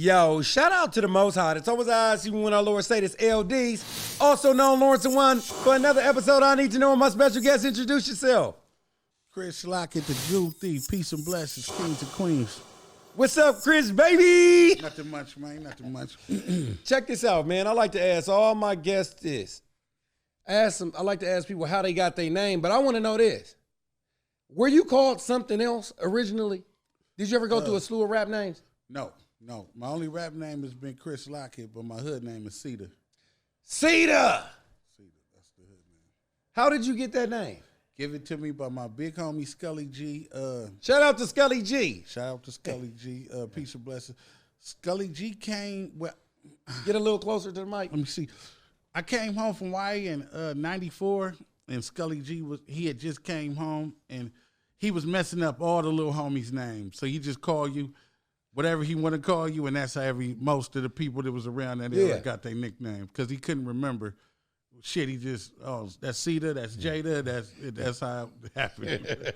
Yo, shout out to the Most High. It's always eyes even when our Lord say this L-Deez, also known Lawrence and One, for another episode I Need to Know. And my special guest, introduce yourself. Chris Lockett, the Jew Thief. Peace and blessings, kings and queens. What's up, Chris, baby? Nothing much, man. Nothing much. Check this out, man. I like to ask all my guests this. I like to ask people how they got their name, but I want to know this. Were you called something else originally? Did you ever go through a slew of rap names? No. My only rap name has been Chris Lockett, but my hood name is Cedar. Cedar! That's the hood name. How did you get that name? Give it to me by my big homie Scully G. Shout out to Scully G. Peace and blessings. Scully G came, well, get a little closer to the mic. Let me see. I came home from Hawaii in 94, and Scully G he had just came home, and he was messing up all the little homies' names. So he just called you whatever he want to call you, and that's how most of the people that was around that area got their nickname, because he couldn't remember shit. He just, that's Cedar, that's Jada, that's how it happened.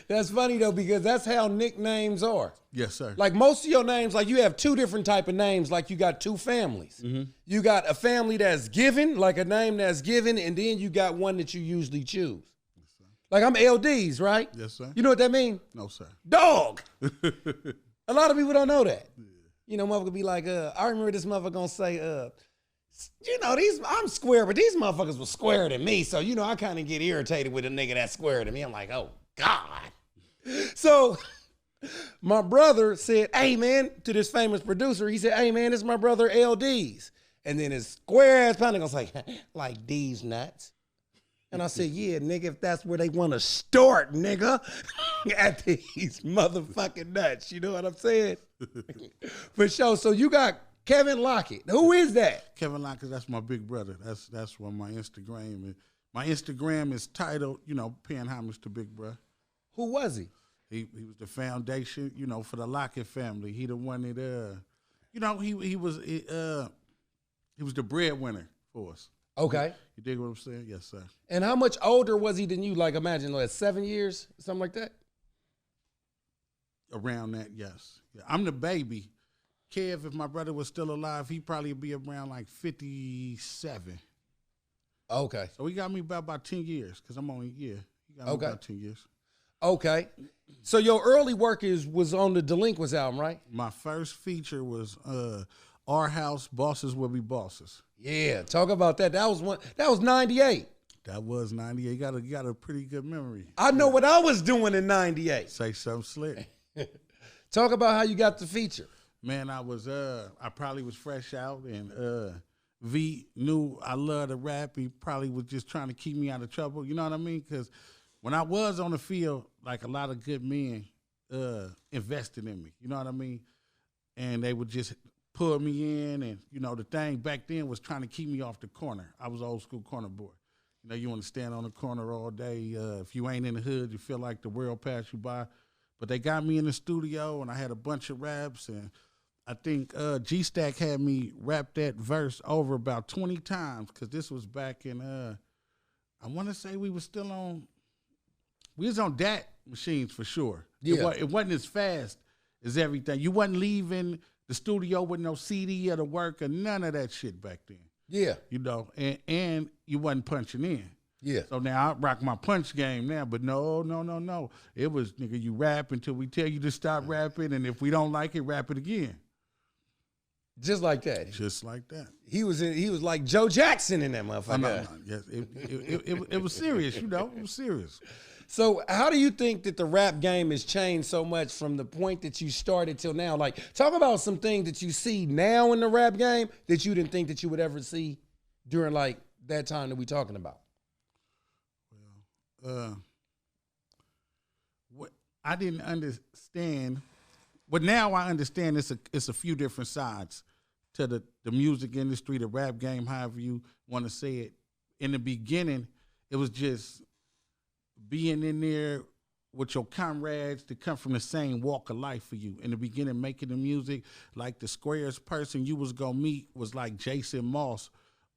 That's funny though, because that's how nicknames are. Yes, sir. Like most of your names, like you have two different type of names. Like you got two families. Mm-hmm. You got a family that's given, like a name that's given, and then you got one that you usually choose. Yes, sir. Like I'm L-Deez, right? Yes, sir. You know what that mean? No, sir. Dog. A lot of people don't know that. Yeah. You know, motherfucker be like, I remember this motherfucker gonna say, you know, I'm square, but these motherfuckers were squarer than me. So, you know, I kind of get irritated with a nigga that's square than me. I'm like, oh, God. So my brother said, hey, man, to this famous producer, he said, hey, man, this is my brother L-Deez. And then his square ass panic was like these nuts. And I said, yeah, nigga, if that's where they want to start, nigga, at these motherfucking nuts. You know what I'm saying? For sure. So you got Kevin Lockett. Who is that? Kevin Lockett, that's my big brother. That's what my Instagram is. My Instagram is titled, paying homage to Big Bro. Who was he? He was the foundation, for the Lockett family. He the one that, he was the breadwinner for us. Okay. You dig what I'm saying? Yes, sir. And how much older was he than you? Like, imagine, 7 years, something like that? Around that, yes. Yeah. I'm the baby. Kev, if my brother was still alive, he'd probably be around like 57. Okay. So he got me about 10 years, because I'm only, He got me about 10 years. Okay. So your early work was on the Delinquents album, right? My first feature was Our House, Bosses Will Be Bosses. Yeah, talk about that. That was 98. That was 98. You got a pretty good memory. I know what I was doing in 98. Say something slick. Talk about how you got the feature. Man, I probably was fresh out, and V knew I loved to rap. He probably was just trying to keep me out of trouble. You know what I mean? Because when I was on the field, like a lot of good men invested in me. You know what I mean? And they would just pull me in, and, the thing back then was trying to keep me off the corner. I was old school corner boy. You want to stand on the corner all day. If you ain't in the hood, you feel like the world passed you by. But they got me in the studio, and I had a bunch of raps, and I think G-Stack had me rap that verse over about 20 times, because this was back in, I want to say we was on DAT machines for sure. Yeah. It wasn't as fast as everything. You wasn't leaving the studio with no CD or the work or none of that shit back then. Yeah. And you wasn't punching in. Yeah. So now I rock my punch game now, but no. It was, nigga, you rap until we tell you to stop rapping, and if we don't like it, rap it again. Just like that. Just like that. He was like Joe Jackson in that motherfucker. No. Yes, it was serious, It was serious. So how do you think that the rap game has changed so much from the point that you started till now? Like, talk about some things that you see now in the rap game that you didn't think that you would ever see during, like, that time that we talking about. What I didn't understand, but now I understand it's a few different sides to the music industry, the rap game, however you want to say it. In the beginning, it was just being in there with your comrades that come from the same walk of life for you. In the beginning, making the music, like the squarest person you was gonna meet was like Jason Moss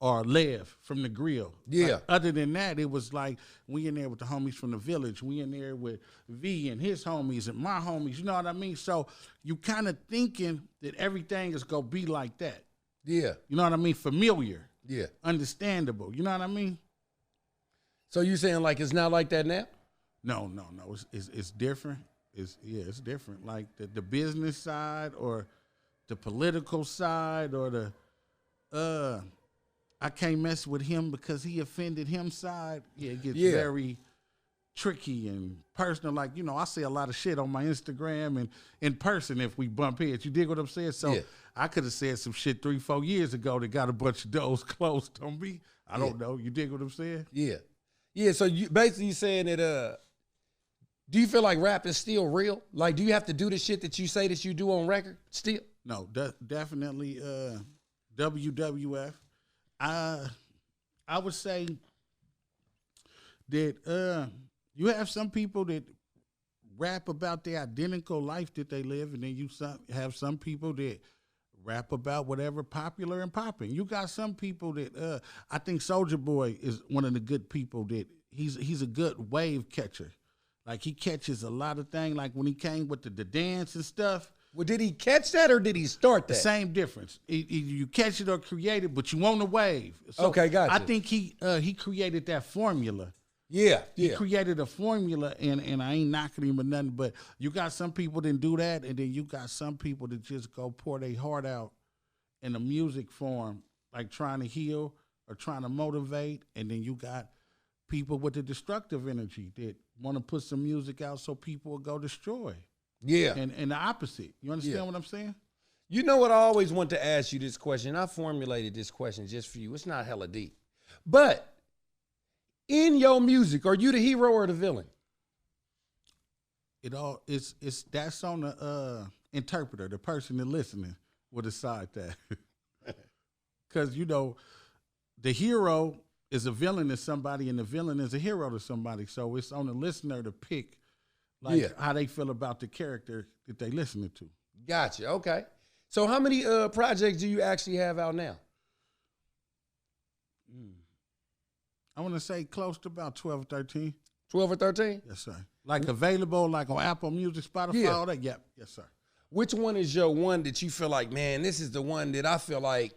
or Lev from the grill. Yeah. Like, other than that, it was like we in there with the homies from the village. We in there with V and his homies and my homies. You know what I mean? So you kind of thinking that everything is going to be like that. Yeah. You know what I mean? Familiar. Yeah. Understandable. You know what I mean? So you saying like it's not like that now? No. It's different. It's different. Like the business side or the political side or the I can't mess with him because he offended him side. Yeah, it gets very tricky and personal. Like, you know, I say a lot of shit on my Instagram and in person if we bump heads. You dig what I'm saying? So I could have said some shit 3-4 years ago that got a bunch of doors closed on me. I don't know. You dig what I'm saying? Yeah. Yeah, so you basically saying that do you feel like rap is still real? Like, do you have to do the shit that you say that you do on record still? No, definitely WWF. I would say that you have some people that rap about the identical life that they live, and then you have some people that rap about whatever popular and popping. You got some people that I think Soulja Boy is one of the good people that he's a good wave catcher. Like he catches a lot of things. Like when he came with the dance and stuff. Well, did he catch that or did he start that? The same difference. You catch it or create it, but you want the wave. So okay, gotcha. I think he created that formula. Yeah. He created a formula, and I ain't knocking him or nothing, but you got some people that do that, and then you got some people that just go pour their heart out in a music form, like trying to heal or trying to motivate, and then you got people with the destructive energy that want to put some music out so people will go destroy. Yeah. And the opposite. You understand what I'm saying? You know what? I always want to ask you this question. I formulated this question just for you. It's not hella deep. But in your music, are you the hero or the villain? It's that's on the interpreter, the person that listening will decide that. Because, you know, the hero is a villain to somebody and the villain is a hero to somebody. So it's on the listener to pick how they feel about the character that they listening to. Gotcha. Okay. So how many projects do you actually have out now? I want to say close to about 12 or 13. 12 or 13? Yes, sir. Like available, like on Apple Music, Spotify, all that? Yep. Yes, sir. Which one is your one that you feel like, man, this is the one that I feel like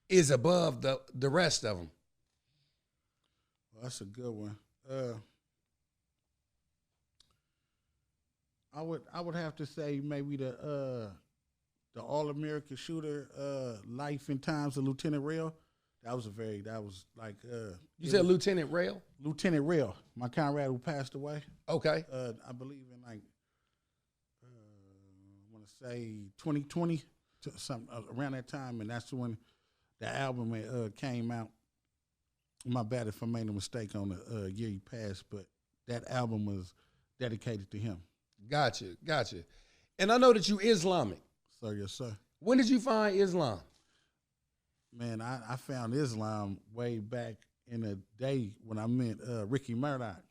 is above the rest of them? Well, that's a good one. I would have to say maybe the All-American Shooter, Life and Times of Lieutenant Rail. That was like you said Lieutenant Rail? Lieutenant Rail, my comrade who passed away. Okay. I believe in like I want to say 2020, something around that time, and that's when the album came out. My bad if I made a mistake on the year he passed, but that album was dedicated to him. Gotcha. And I know that you Islamic. So yes, sir. When did you find Islam? Man, I found Islam way back in the day when I met Ricky Murdoch.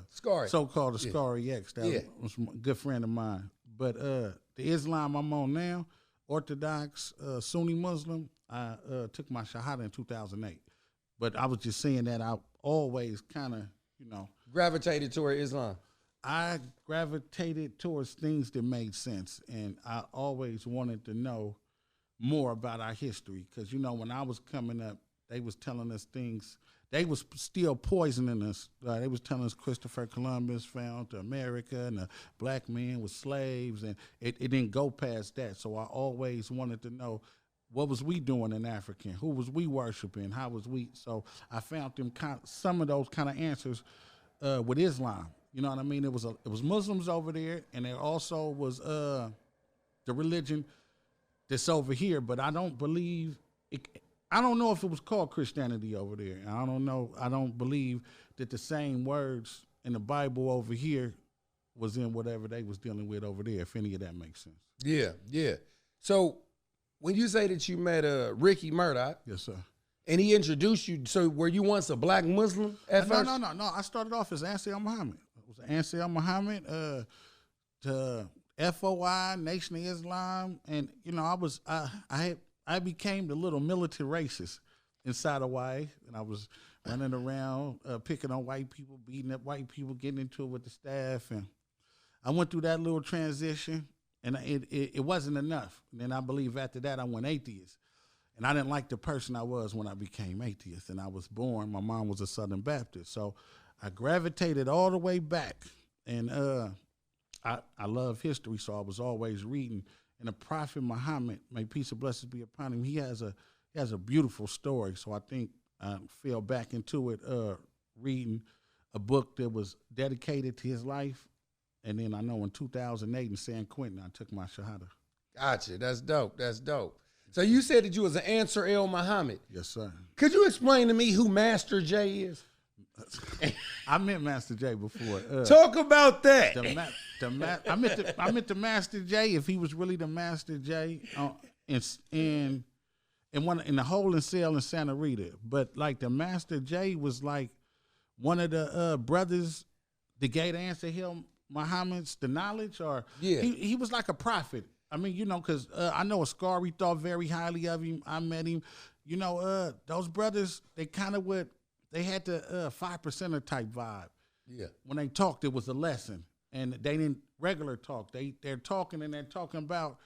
Scary. So-called the Scary X. That was a good friend of mine. But the Islam I'm on now, Orthodox, Sunni Muslim, I took my Shahada in 2008. But I was just saying that I always kind of, you know. Gravitated toward Islam. I gravitated towards things that made sense. And I always wanted to know more about our history. Because, you know, when I was coming up, they was telling us things. They was still poisoning us. They was telling us Christopher Columbus found America and the black men were slaves. And it didn't go past that. So I always wanted to know, what was we doing in Africa? Who was we worshiping? How was we? So I found some of those kind of answers with Islam. You know what I mean? It was Muslims over there, and there also was the religion that's over here. But I don't believe it. I don't know if it was called Christianity over there. I don't know. I don't believe that the same words in the Bible over here was in whatever they was dealing with over there. If any of that makes sense. Yeah. So when you say that you met Ricky Murdoch, yes, sir, and he introduced you, so were you once a black Muslim at first? No. I started off as Ansel Muhammad. It was Ansel Muhammad, to FOI, Nation of Islam, and you know I became the little militant racist. inside of YA, and I was running around picking on white people, beating up white people, getting into it with the staff, and I went through that little transition, and it wasn't enough. And then I believe after that I went atheist, and I didn't like the person I was when I became atheist. And I was born. My mom was a Southern Baptist, so I gravitated all the way back, and I love history, so I was always reading. And the Prophet Muhammad, may peace and blessings be upon him, he has a beautiful story. So I think I fell back into it, reading a book that was dedicated to his life. And then I know in 2008 in San Quentin, I took my Shahada. Gotcha. That's dope. That's dope. So you said that you was an Answer El Muhammad. Yes, sir. Could you explain to me who Master J is? I met Master J before. Talk about that. I meant the Master J, if he was really the Master J, in the Hole in Cell in Santa Rita. But like the Master J was like one of the brothers that gave the Answer El Muhammad's the knowledge, or he was like a prophet. I mean, because I know Ascari thought very highly of him. I met him. Those brothers, they kind of they had the 5%er type vibe. Yeah. When they talked, it was a lesson, and they didn't regular talk. They're talking and they're talking about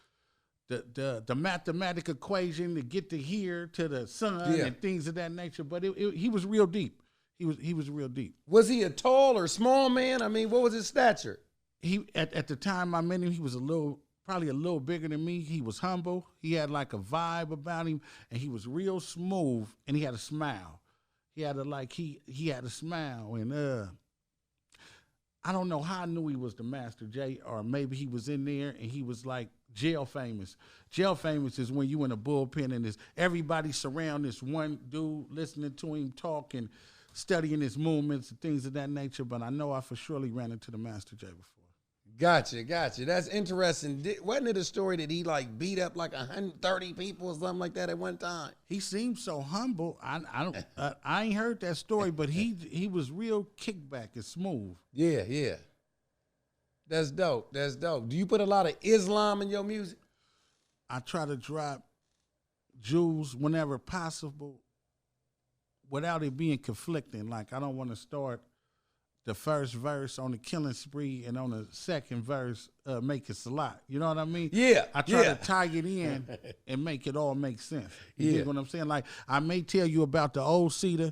the mathematical equation to get to here to the sun and things of that nature. But he was real deep. He was real deep. Was he a tall or small man? I mean, what was his stature? He at the time I met him, he was probably a little bigger than me. He was humble. He had like a vibe about him, and he was real smooth, and he had a smile. He had a smile, and I don't know how I knew he was the Master J, or maybe he was in there and he was like jail famous. Jail famous is when you in a bullpen and there's everybody surround this one dude, listening to him talk and studying his movements and things of that nature. But I know I for surely ran into the Master J before. Gotcha. That's interesting. Wasn't it a story that he like beat up like 130 people or something like that at one time? He seemed so humble. I ain't heard that story, but he was real kickback and smooth. Yeah. That's dope. Do you put a lot of Islam in your music? I try to drop jewels whenever possible without it being conflicting. Like, I don't want to start the first verse on the killing spree and on the second verse make it salat. You know what I mean? Yeah. I try to tie it in and make it all make sense. You get what I'm saying? Like, I may tell you about the old cedar,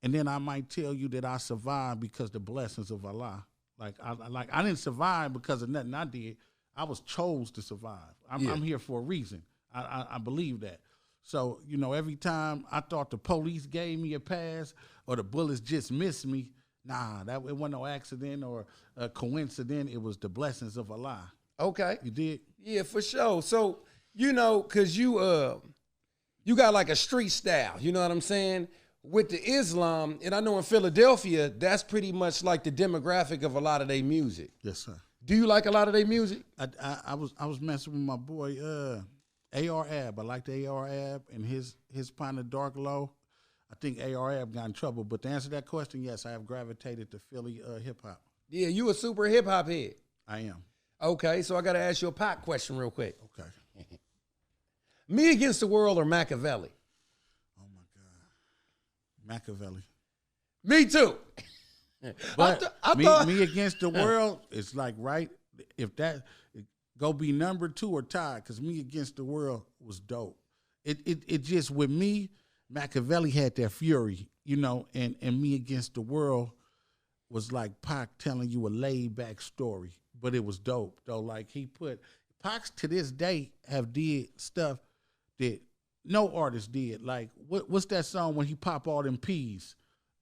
and then I might tell you that I survived because the blessings of Allah. I didn't survive because of nothing I did. I was chose to survive. I'm here for a reason. I believe that. So, every time I thought the police gave me a pass or the bullets just missed me, nah, it wasn't no accident or a coincidence. It was the blessings of Allah. Okay. You did? Yeah, for sure. So, because you got like a street style, you know what I'm saying? With the Islam, and I know in Philadelphia, that's pretty much like the demographic of a lot of their music. Yes, sir. Do you like a lot of their music? I was messing with my boy A.R. Ab. I like the A.R. Ab and his Pine of Dark Low. I think A.R. Ab got in trouble, but to answer that question, yes, I have gravitated to Philly hip hop. Yeah, you a super hip hop head. I am. Okay, so I got to ask you a pop question real quick. Okay. Me Against the World or Machiavelli? Oh my God, Machiavelli. Me too. But me Against the World is like right. If that go be number 2 or tied, because Me Against the World was dope. It just with me. Machiavelli had that fury, and Me Against the World was like Pac telling you a laid back story, but it was dope though. Like Pac to this day have did stuff that no artist did. Like what's that song when he pop all them peas?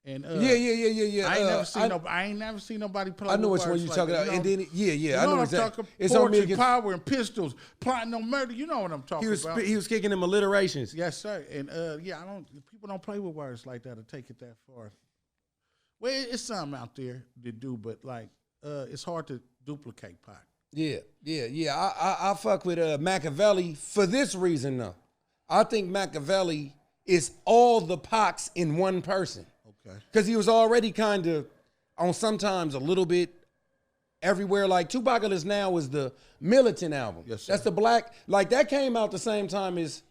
And yeah. I ain't never seen nobody play. I know which one you talking about. And then I know what exactly. I'm talking. It's Fortune, on Me Against Power, and Pistols, plotting on murder. You know what I'm talking about. He was kicking them alliterations. Yes, sir. And people don't play with words like that or take it that far. Well, it's something out there that do, but it's hard to duplicate Pac. Yeah. I fuck with Machiavelli for this reason though. I think Machiavelli is all the Pacs in one person. Okay. Because he was already kind of on sometimes a little bit everywhere. Like Tupac Now is the militant album. Yes, sir. That's the black, like that came out the same time as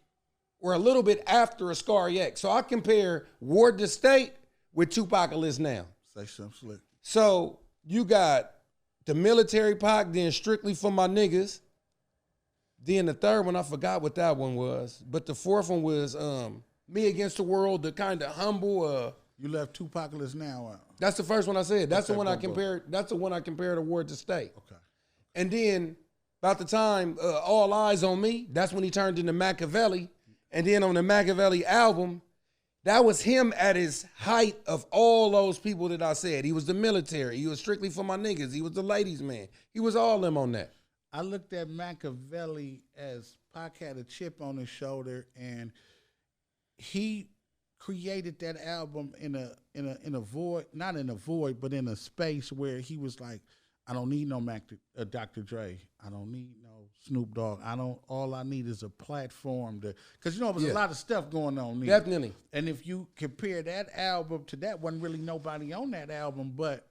or a little bit after Ascari X. So I compare Ward to State with Tupac is now. Say something slick. So you got the military Pac, then Strictly for My Niggas. Then the third one, I forgot what that one was. But the fourth one was Me Against the World, the kind of humble. You left Tupac now out. That's the first one I said. That's Okay, the one I boom, boom. compared. That's the one I compared to Ward to State. Okay. And then about the time All Eyes on Me, that's when he turned into Machiavelli. And then on the Machiavelli album, that was him at his height of all those people that I said. He was the military. He was Strictly for My Niggas. He was the ladies' man. He was all them on that. I looked at Machiavelli as Pac had a chip on his shoulder, and he created that album in a void, not in a void, but in a space where he was like, I don't need no Dr. Dre. I don't need no Snoop Dogg. All I need is a platform to, because there was a lot of stuff going on there. Definitely. And if you compare that album to that, wasn't really nobody on that album but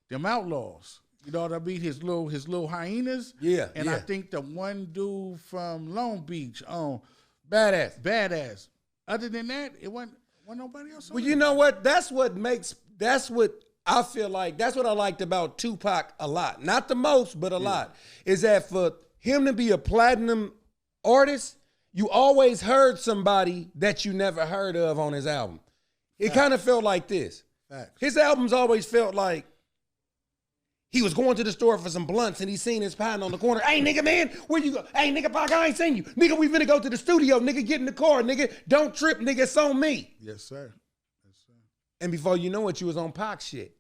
them Outlaws. You know what I mean? His little hyenas. Yeah. And I think the one dude from Long Beach on Badass. Other than that, it wasn't nobody else on Well, there. you know what? That's what I feel like, that's what I liked about Tupac a lot. Not the most, but a lot. Is that for him to be a platinum artist, you always heard somebody that you never heard of on his album. It kind of felt like this. Facts. His albums always felt like he was going to the store for some blunts and he seen his partner on the corner. Hey, nigga, man, where you go? Hey, nigga, Pac, I ain't seen you. Nigga, we finna go to the studio. Nigga, get in the car. Nigga, don't trip. Nigga, it's on me. Yes, sir. Yes, sir. And before you know it, you was on Pac shit.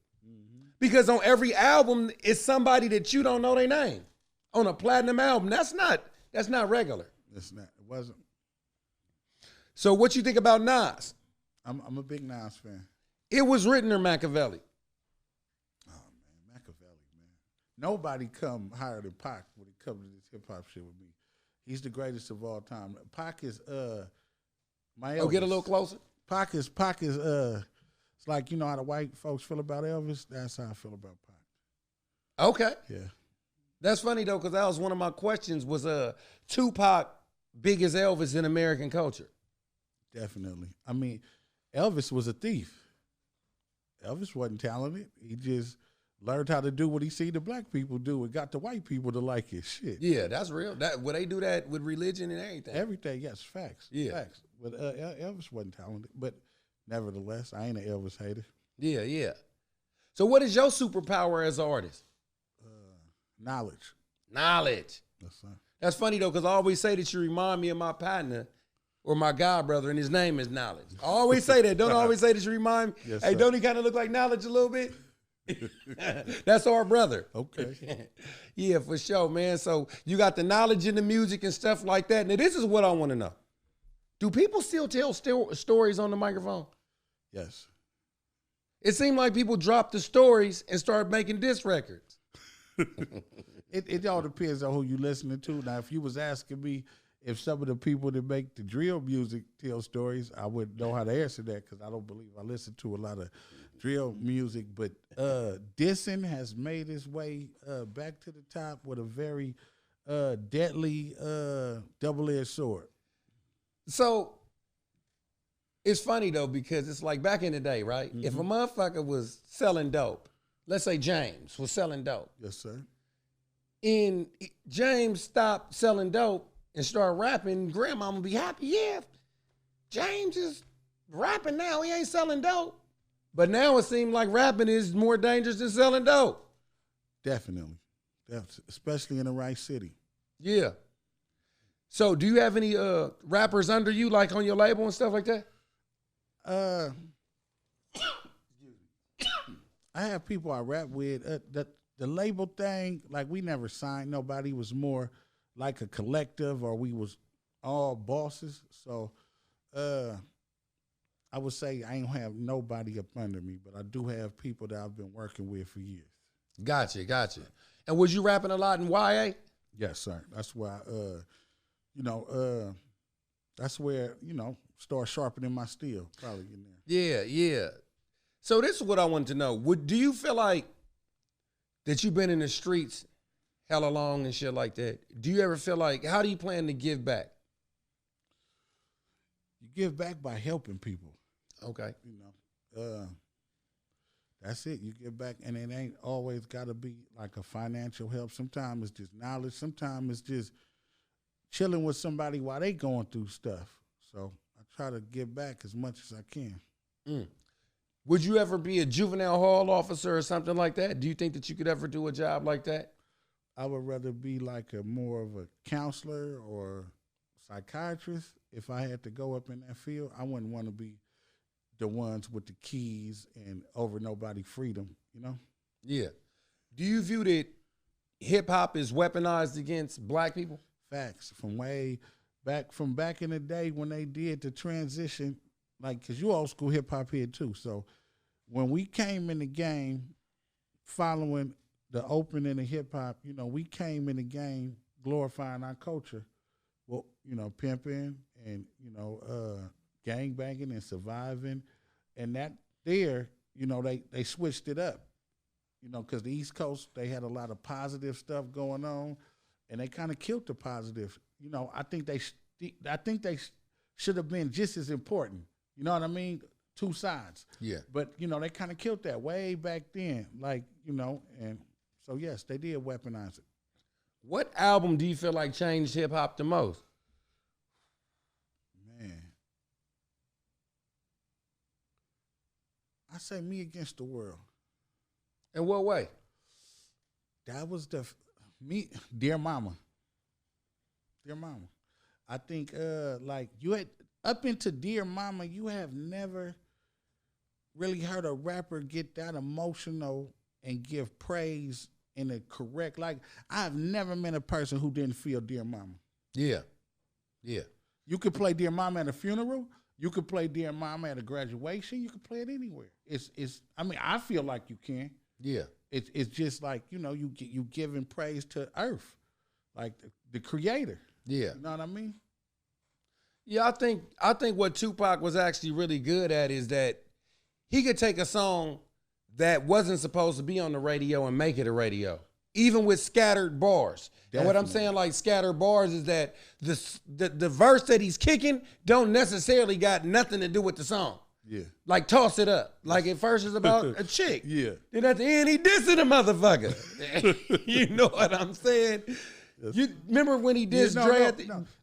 Because on every album, it's somebody that you don't know their name. On a platinum album, that's not regular. It's not. It wasn't. So what you think about Nas? I'm a big Nas fan. It was written or Machiavelli. Oh man, Machiavelli, man. Nobody come higher than Pac when it comes to this hip hop shit with me. He's the greatest of all time. Pac is my Elvis. Oh, get a little closer. Pac is it's like, you know how the white folks feel about Elvis? That's how I feel about Pac. Okay. Yeah. That's funny though, because that was one of my questions was Tupac big as Elvis in American culture? Definitely. I mean, Elvis was a thief. Elvis wasn't talented. He just learned how to do what he seen the black people do and got the white people to like his shit. Yeah, that's real. Would they do that with religion and everything? Everything, yes, facts. Yeah. Facts. But Elvis wasn't talented. But nevertheless, I ain't an Elvis hater. Yeah, yeah. So what is your superpower as an artist? Knowledge. Knowledge. Yes, sir. That's funny though, because I always say that you remind me of my partner or my god brother, and his name is Knowledge. I always say that. Don't I always say that you remind me? Yes, hey, sir. don't he kind of look like Knowledge a little bit? That's our brother. Okay. Yeah, for sure, man. So you got the knowledge in the music and stuff like that. Now, this is what I want to know. Do people still tell stories on the microphone? Yes. It seemed like people dropped the stories and started making diss records. It all depends on who you listening to. Now, if you was asking me if some of the people that make the drill music tell stories, I wouldn't know how to answer that because I don't believe I listen to a lot of drill music. But dissing has made its way back to the top with a very deadly double-edged sword. So it's funny though, because it's like back in the day, right? Mm-hmm. If a motherfucker was selling dope, let's say James was selling dope, Yes, sir. and James stopped selling dope and started rapping, grandma would be happy. Yeah, James is rapping now. He ain't selling dope. But now it seems like rapping is more dangerous than selling dope. Definitely. Especially in the right city. Yeah. So do you have any rappers under you, like on your label and stuff like that? I have people I rap with. The label thing, like we never signed nobody. It was more like a collective, or we was all bosses. So I would say I ain't have nobody up under me, but I do have people that I've been working with for years. Gotcha. And was you rapping a lot in YA? Yes, sir. That's why, that's where, start sharpening my steel, probably in there. Yeah. So this is what I wanted to know. Do you feel like that you've been in the streets hella long and shit like that? Do you ever feel like, how do you plan to give back? give back by helping people. Okay. You know, that's it. You give back, and it ain't always got to be like a financial help. Sometimes it's just knowledge. Sometimes it's just chilling with somebody while they going through stuff. So I try to give back as much as I can. Mm. Would you ever be a juvenile hall officer or something like that? Do you think that you could ever do a job like that? I would rather be like a more of a counselor or psychiatrist. If I had to go up in that field, I wouldn't want to be the ones with the keys and over nobody freedom, you know? Yeah. Do you view that hip-hop is weaponized against black people? Facts. From back in the day when they did the transition, like, because you old school hip-hop here too. So when we came in the game following the opening of hip-hop, you know, we came in the game glorifying our culture. Well, you know, pimping and, you know, gang banging and surviving. And that there, you know, they switched it up, you know, because the East Coast, they had a lot of positive stuff going on, and they kind of killed the positive. You know, I think they should have been just as important. You know what I mean? Two sides. Yeah. But, you know, they kind of killed that way back then. Like, you know, and so, yes, they did weaponize it. What album do you feel like changed hip-hop the most? Man. I say Me Against the World. In what way? That was Dear Mama. Dear Mama. I think, like, you had, up into Dear Mama, you have never really heard a rapper get that emotional and give praise in a correct, like, I've never met a person who didn't feel Dear Mama. Yeah. Yeah. You could play Dear Mama at a funeral. You could play Dear Mama at a graduation. You could play it anywhere. I mean, I feel like you can. Yeah. It's just like, you know, you giving praise to Earth, like the creator. Yeah. You know what I mean? Yeah, I think what Tupac was actually really good at is that he could take a song that wasn't supposed to be on the radio and make it a radio, even with scattered bars. Definitely. And what I'm saying, like scattered bars, is that the verse that he's kicking don't necessarily got nothing to do with the song. Yeah. Like toss it up. Like at first it's about a chick. Yeah. Then at the end he dissing a motherfucker. You know what I'm saying? Yes. You remember when he dissed Dre?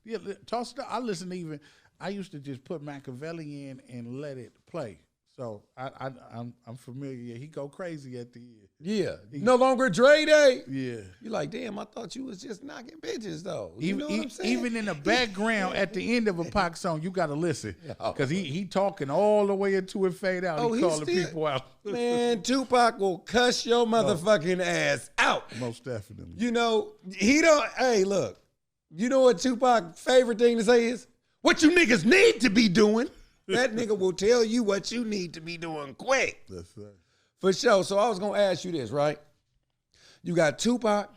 Yeah, toss it up. I used to just put Machiavelli in and let it play. So I'm familiar. Yeah, he go crazy at the end. Yeah. No longer Dre Day. Yeah. You're like, damn, I thought you was just knocking bitches though. You know what I'm saying? Even in the background at the end of a Pac song, you gotta listen. Because he talking all the way into it, fade out. He calling people out. Man, Tupac will cuss your motherfucking ass out. Most definitely. You know, hey, look. You know what Tupac's favorite thing to say is? What you niggas need to be doing. That nigga will tell you what you need to be doing quick. That's right. For sure. So I was going to ask you this, right? You got Tupac,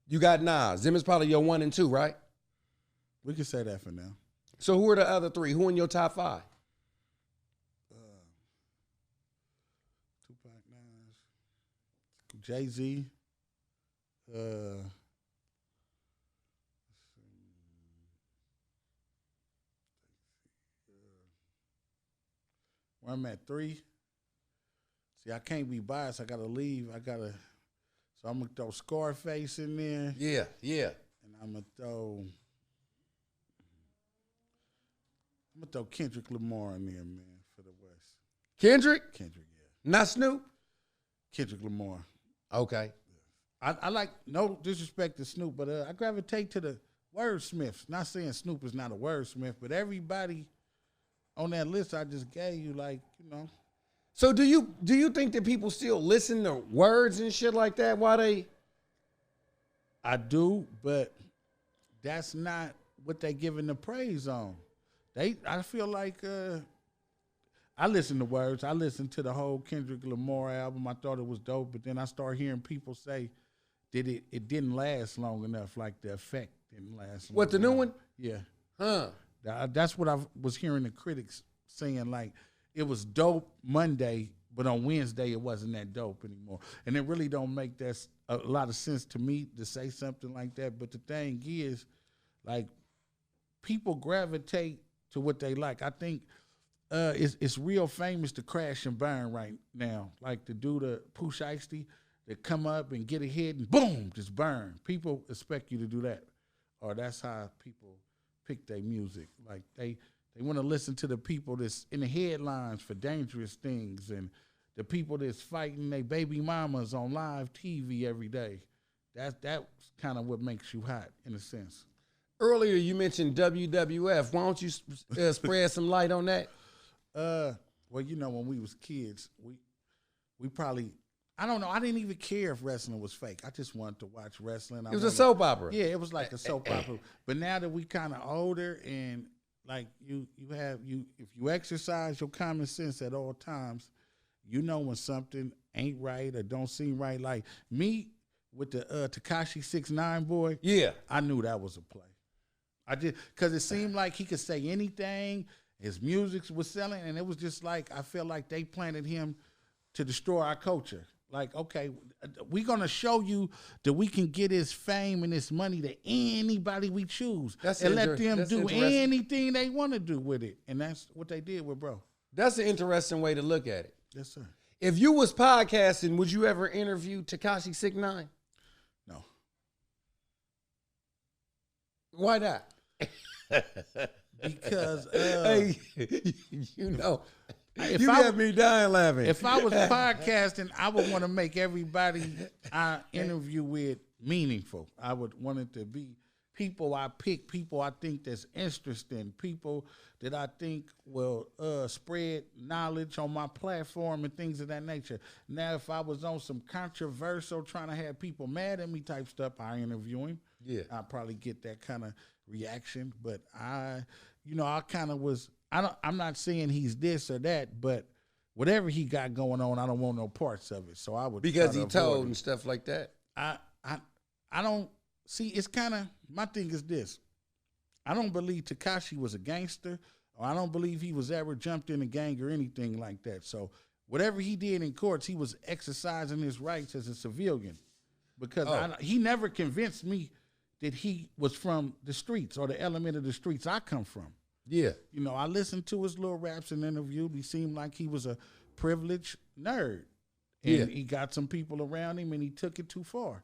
you got Nas. Them is probably your 1 and 2, right? We can say that for now. So who are the other 3? Who in your top 5? Tupac, Nas, Jay-Z, where I'm at 3. See, I can't be biased. I gotta leave. So I'm gonna throw Scarface in there. Yeah, yeah. And I'm gonna throw Kendrick Lamar in there, man, for the West. Kendrick, yeah. Not Snoop? Kendrick Lamar. Okay. I like, no disrespect to Snoop, but I gravitate to the wordsmiths. Not saying Snoop is not a wordsmith, but everybody on that list I just gave you, like, you know. So do you think that people still listen to words and shit like that while they? I do, but that's not what they giving the praise on. I feel like I listen to words. I listened to the whole Kendrick Lamar album. I thought it was dope, but then I started hearing people say that it didn't last long enough, like the effect didn't last long What, the new enough. one? Yeah. Huh. That's what I was hearing the critics saying, like, it was dope Monday, but on Wednesday it wasn't that dope anymore. And it really don't make a lot of sense to me to say something like that. But the thing is, like, people gravitate to what they like. I think it's real famous to crash and burn right now. Like to do the Pooh Shiesty, that come up and get a hit and boom, just burn. People expect you to do that. Or that's how people pick their music. Like they want to listen to the people that's in the headlines for dangerous things and the people that's fighting their baby mamas on live TV every day. That's kind of what makes you hot in a sense. Earlier you mentioned WWF. Why don't you spread some light on that? Well, you know, when we was kids, we probably, I don't know, I didn't even care if wrestling was fake. I just wanted to watch wrestling. It was a soap opera. Yeah, it was like a soap opera. But now that we kind of older and like if you exercise your common sense at all times, you know when something ain't right or don't seem right. Like me with the Tekashi 6ix9ine boy, yeah, I knew that was a play. Because it seemed like he could say anything. His music was selling, and it was just like, I feel like they planted him to destroy our culture. Like, okay, we're going to show you that we can get his fame and his money to anybody we choose. And let them do anything they want to do with it. And that's what they did with bro. That's an interesting way to look at it. Yes, sir. If you was podcasting, would you ever interview Tekashi 6ix9ine? No. Why not? Because hey, you know, if you I had me dying laughing. If I was podcasting, I would want to make everybody I interview with meaningful. I would want it to be people I pick, people I think that's interesting, people that I think will spread knowledge on my platform and things of that nature. Now, if I was on some controversial, trying to have people mad at me type stuff, I interview him. Yeah, I'd probably get that kind of reaction. But I kind of was. I'm not saying he's this or that, but whatever he got going on, I don't want no parts of it. So I would, because he told and stuff like that. I don't see. It's kind of, my thing is this. I don't believe Tekashi was a gangster, or I don't believe he was ever jumped in a gang or anything like that. So whatever he did in courts, he was exercising his rights as a civilian, because he never convinced me that he was from the streets or the element of the streets I come from. Yeah. You know, I listened to his little raps and interviews. He seemed like he was a privileged nerd. And he got some people around him and he took it too far.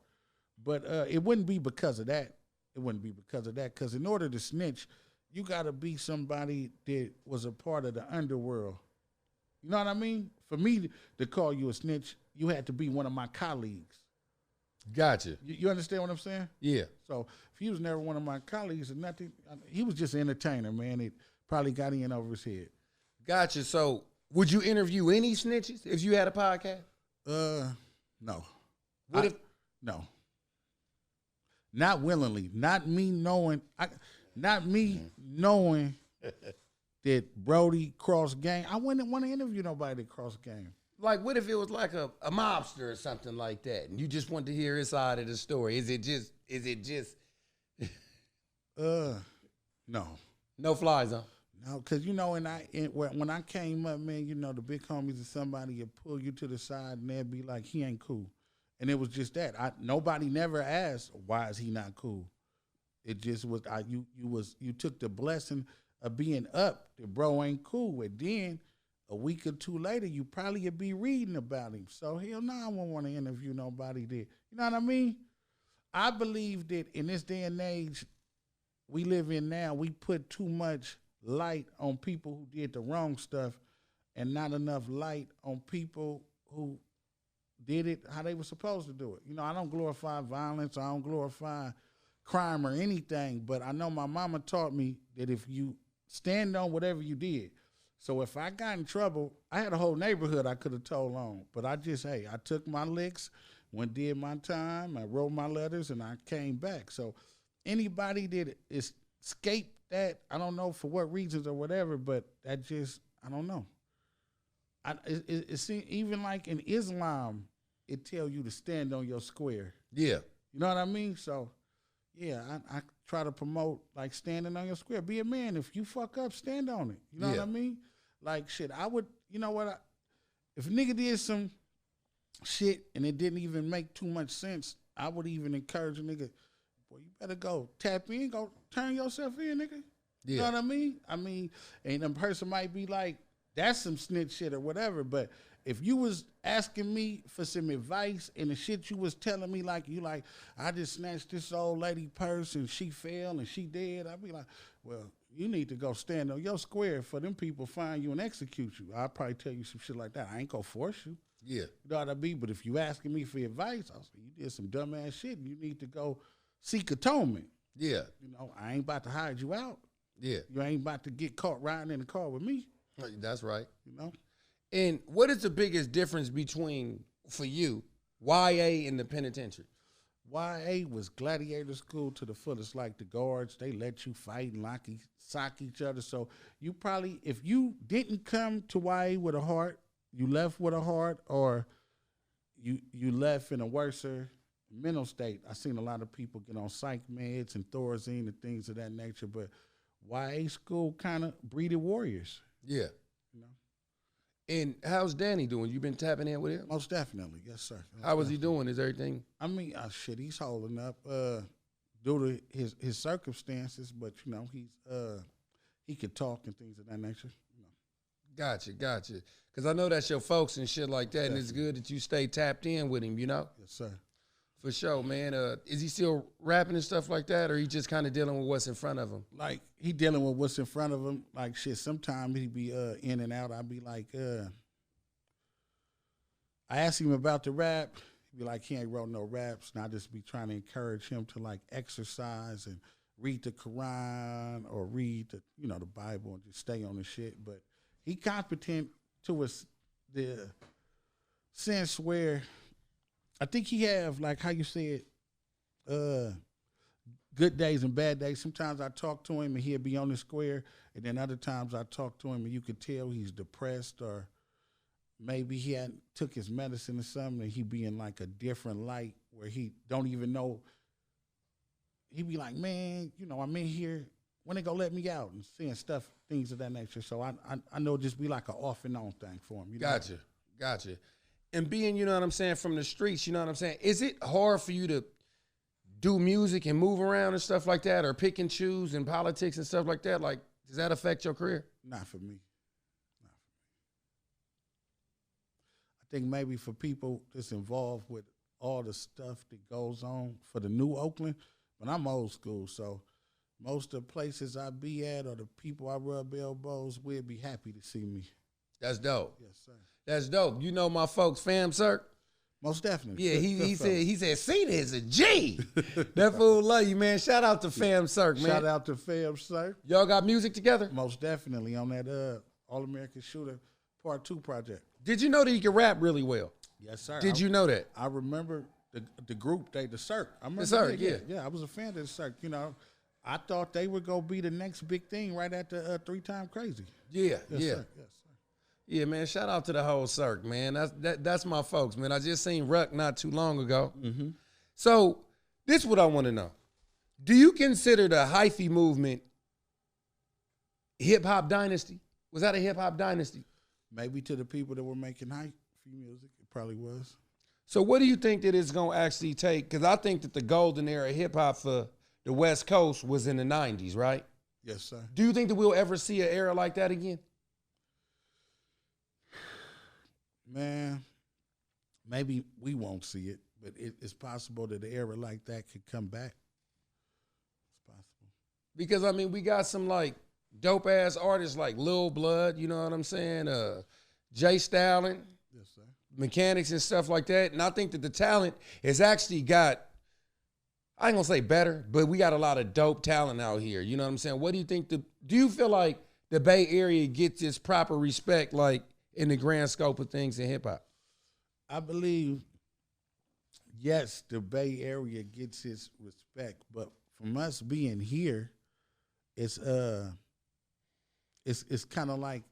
But it wouldn't be because of that. It wouldn't be because of that. Because in order to snitch, you got to be somebody that was a part of the underworld. You know what I mean? For me to call you a snitch, you had to be one of my colleagues. Gotcha. You understand what I'm saying? Yeah. So if he was never one of my colleagues or nothing, he was just an entertainer, man. It probably got in over his head. Gotcha. So would you interview any snitches if you had a podcast? No. What if? No. Not willingly. Not me knowing. Not me knowing that Brody crossed game. I wouldn't want to interview nobody that crossed game. Like, what if it was like a mobster or something like that, and you just want to hear his side of the story? Is it just? No. No fly zone. No, because you know, when I came up, man, you know, the big homies is somebody that pull you to the side and they'd be like, he ain't cool, and it was just that. Nobody never asked why is he not cool. It just was you took the blessing of being up. The bro ain't cool, and then a week or two later, you probably would be reading about him. So hell no, I won't want to interview nobody there. You know what I mean? I believe that in this day and age we live in now, we put too much light on people who did the wrong stuff and not enough light on people who did it how they were supposed to do it. You know, I don't glorify violence. I don't glorify crime or anything, but I know my mama taught me that if you stand on whatever you did. So if I got in trouble, I had a whole neighborhood I could have told on, but I took my licks, went did my time, I wrote my letters, and I came back. So anybody that escaped that, I don't know for what reasons or whatever, but that just, I don't know. It even like in Islam, it tell you to stand on your square. Yeah. You know what I mean? So, yeah, I try to promote, like, standing on your square. Be a man. If you fuck up, stand on it. You know what I mean? Like, shit, I would, you know what, if a nigga did some shit and it didn't even make too much sense, I would even encourage a nigga, boy, you better go tap in, go turn yourself in, nigga. You know what I mean? And a person might be like, that's some snitch shit or whatever, but if you was asking me for some advice and the shit you was telling me, like, I just snatched this old lady purse and she fell and she dead, I'd be like, well, you need to go stand on your square for them people find you and execute you. I'll probably tell you some shit like that. I ain't gonna force you. Yeah. You know what I mean? But if you asking me for advice, I'll say, you did some dumbass shit and you need to go seek atonement. Yeah. You know, I ain't about to hide you out. Yeah. You ain't about to get caught riding in the car with me. That's right. You know? And what is the biggest difference between, for you, YA and the penitentiary? YA was gladiator school to the fullest, like the guards. They let you fight and sock each other. So you probably, if you didn't come to YA with a heart, you left with a heart, or you left in a worser mental state. I seen a lot of people get on psych meds and Thorazine and things of that nature, but YA school kind of breeded warriors. Yeah. You know? And how's Danny doing? You been tapping in with him? Most definitely, yes, sir. How was he doing? Is everything? I mean, shit, he's holding up due to his circumstances, but you know, he could talk and things of that nature. You know. Gotcha. Because I know that's your folks and shit like that, and it's good that you stay tapped in with him, you know? Yes, sir. For sure, man. Is he still rapping and stuff like that, or he just kind of dealing with what's in front of him? Like, he dealing with what's in front of him. Like, shit, sometimes he be in and out. I be like, I ask him about the rap. He be like, he ain't wrote no raps. And I just be trying to encourage him to, like, exercise and read the Quran or read the Bible and just stay on the shit. But he competent to the sense where I think he have, like how you said, good days and bad days. Sometimes I talk to him and he'll be on the square, and then other times I talk to him and you could tell he's depressed, or maybe he hadn't took his medicine or something and he be in like a different light where he don't even know. He be like, man, I'm in here. When they gonna let me out? And seeing stuff, things of that nature. So I know it just be like an off and on thing for him. Gotcha. And being, you know what I'm saying, from the streets, you know what I'm saying, is it hard for you to do music and move around and stuff like that, or pick and choose in politics and stuff like that? Like, does that affect your career? Not for me. I think maybe for people that's involved with all the stuff that goes on for the new Oakland, but I'm old school, so most of the places I be at or the people I rub elbows with be happy to see me. That's dope. Yes, sir. That's dope. You know my folks, Fam Cirque? Most definitely. Yeah, he said, Cedar is a G. That fool love you, man. Shout out to Fam Cirque, man. Shout out to Fam Cirque. Y'all got music together? Most definitely on that All-American Shooter Part 2 project. Did you know that he could rap really well? Yes, sir. Did you know that? I remember the group, the Cirque. I remember the Cirque, yeah. Yeah, I was a fan of the Cirque. I thought they would go be the next big thing right after 3 Time Crazy. Yeah, yes, yeah. Sir. Yes, sir. Yeah, man, shout out to the whole Cirque, man. That's my folks, man. I just seen Ruck not too long ago. Mm-hmm. So this is what I want to know. Do you consider the hyphy movement hip-hop dynasty? Was that a hip-hop dynasty? Maybe to the people that were making hyphy music, it probably was. So what do you think that it's going to actually take? Because I think that the golden era of hip-hop for the West Coast was in the 90s, right? Yes, sir. Do you think that we'll ever see an era like that again? Man, maybe we won't see it, but it's possible that an era like that could come back. It's possible. Because, I mean, we got some, like, dope-ass artists like Lil Blood, you know what I'm saying? Jay Stalin. Yes, sir. Mechanics and stuff like that. And I think that the talent has actually got, I ain't gonna say better, but we got a lot of dope talent out here. You know what I'm saying? What do you think do you feel like the Bay Area gets its proper respect, like in the grand scope of things in hip hop? I believe, yes, the Bay Area gets its respect, but from us being here, it's kind of like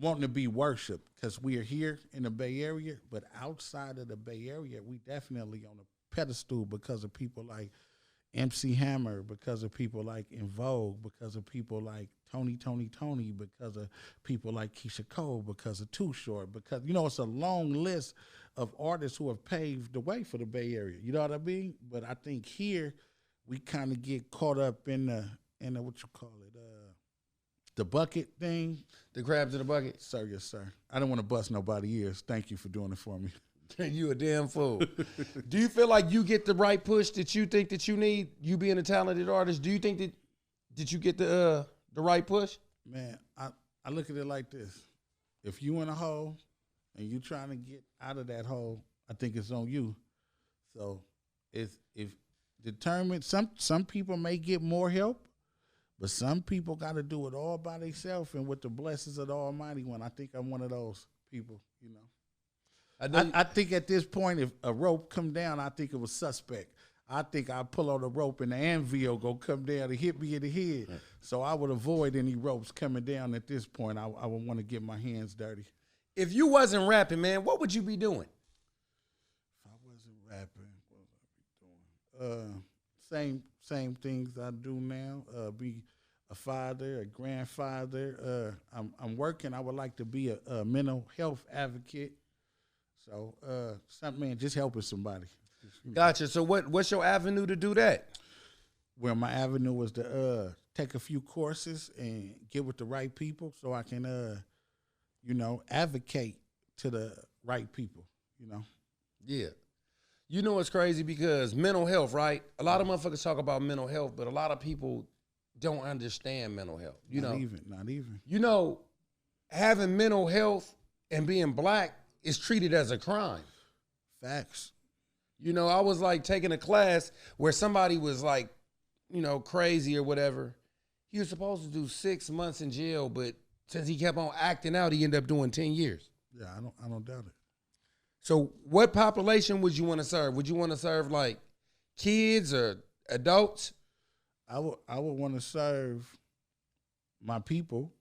wanting to be worshipped because we are here in the Bay Area, but outside of the Bay Area, we definitely on a pedestal because of people like MC Hammer, because of people like In Vogue, because of people like Tony, because of people like Keisha Cole, because of Too Short, because, it's a long list of artists who have paved the way for the Bay Area. You know what I mean? But I think here we kind of get caught up in and what you call it, the bucket thing. The crabs in the bucket? Sir, yes, sir. I don't want to bust nobody's ears. Thank you for doing it for me. You a damn fool. Do you feel like you get the right push that you think that you need, you being a talented artist? Do you think that you get the right push? Man, I look at it like this. If you in a hole and you trying to get out of that hole, I think it's on you. So if determined, some people may get more help, but some people got to do it all by themselves and with the blessings of the Almighty One. I think I'm one of those people, you know. I think at this point, if a rope come down, I think it was suspect. I think I pull on the rope and the anvil go come down and hit me in the head. Right. So I would avoid any ropes coming down at this point. I would want to get my hands dirty. If you wasn't rapping, man, what would you be doing? If I wasn't rapping, what would I be doing? Same things I do now. Be a father, a grandfather. I'm working. I would like to be a mental health advocate. So something, man, just helping somebody. Gotcha. So what's your avenue to do that? Well, my avenue was to take a few courses and get with the right people so I can, advocate to the right people, Yeah. You know what's crazy? Because mental health, right? A lot of motherfuckers talk about mental health, but a lot of people don't understand mental health. Not even. You know, having mental health and being black is treated as a crime. Facts. You know, I was like taking a class where somebody was like, crazy or whatever. He was supposed to do 6 months in jail, but since he kept on acting out, he ended up doing 10 years. Yeah, I don't doubt it. So what population would you want to serve? Would you want to serve like kids or adults? I would want to serve my people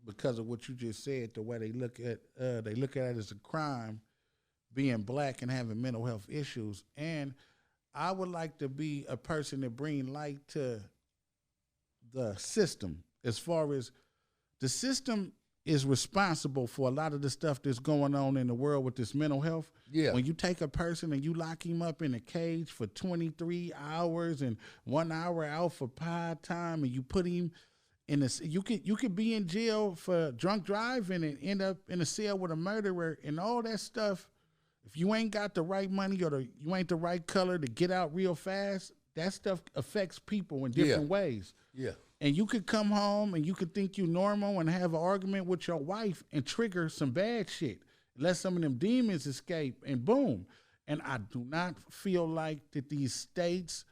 because of what you just said, the way they look at it as a crime, being black and having mental health issues. And I would like to be a person that bring light to the system, as far as the system is responsible for a lot of the stuff that's going on in the world with this mental health. Yeah. When you take a person and you lock him up in a cage for 23 hours and 1 hour out for pie time, and you put him in a, you could be in jail for drunk driving and end up in a cell with a murderer and all that stuff. If you ain't got the right money or you ain't the right color to get out real fast, that stuff affects people in different ways. Yeah. And you could come home and you could think you normal and have an argument with your wife and trigger some bad shit. Let some of them demons escape and boom. And I do not feel like that these states